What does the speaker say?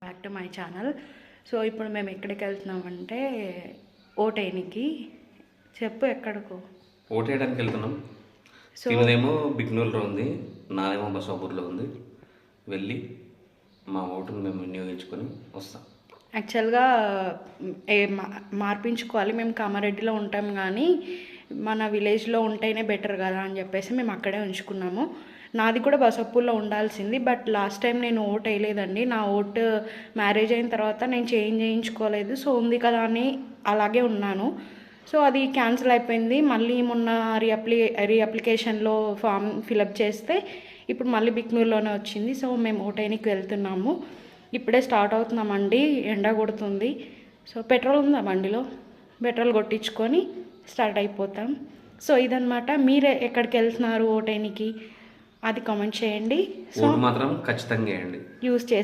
Back to my channel. So ఇప్పుడు మేము ఎక్కడికి వెళ్తున్నామంటే ఓటేనికి. చెప్పు ఎక్కడికో. ఓటేయడానికి వెళ్తున్నాం. సో తినదేమో బిగ్నూరులో ఉంది, నాదేమో బసాపూర్లో ఉంది. వెళ్ళి మా ఓటును మేము వినియోగించుకొని వస్తాం. యాక్చువల్గా మార్పించుకోవాలి. మేము కామారెడ్డిలో ఉంటాం కానీ మన విలేజ్లో ఉంటేనే బెటర్ కదా అని చెప్పేసి మేము అక్కడే ఉంచుకున్నాము. నాది కూడా బసపూర్లో ఉండాల్సింది, బట్ లాస్ట్ టైం నేను ఓట్ వేయలేదండి. నా ఓటు మ్యారేజ్ అయిన తర్వాత నేను చేంజ్ చేయించుకోలేదు. సో ఉంది కదా అని అలాగే ఉన్నాను. సో అది క్యాన్సిల్ అయిపోయింది. మళ్ళీ మొన్న రీఅప్లికేషన్లో ఫామ్ ఫిలప్ చేస్తే ఇప్పుడు మళ్ళీ బిక్నూరులోనే వచ్చింది. సో మేము ఓటేనికి వెళ్తున్నాము. ఇప్పుడే స్టార్ట్ అవుతున్నామండి. ఎండ కొడుతుంది. సో పెట్రోల్ ఉందా బండిలో, పెట్రోల్ కొట్టించుకొని స్టార్ట్ అయిపోతాం. సో ఇదన్నమాట. మీరే ఎక్కడికి వెళ్తున్నారు ఓటేనికి అది కామెంట్ చేయండి. సో ఓటు మాత్రం ఖచ్చితంగా వేయండి. యూస్ చేసి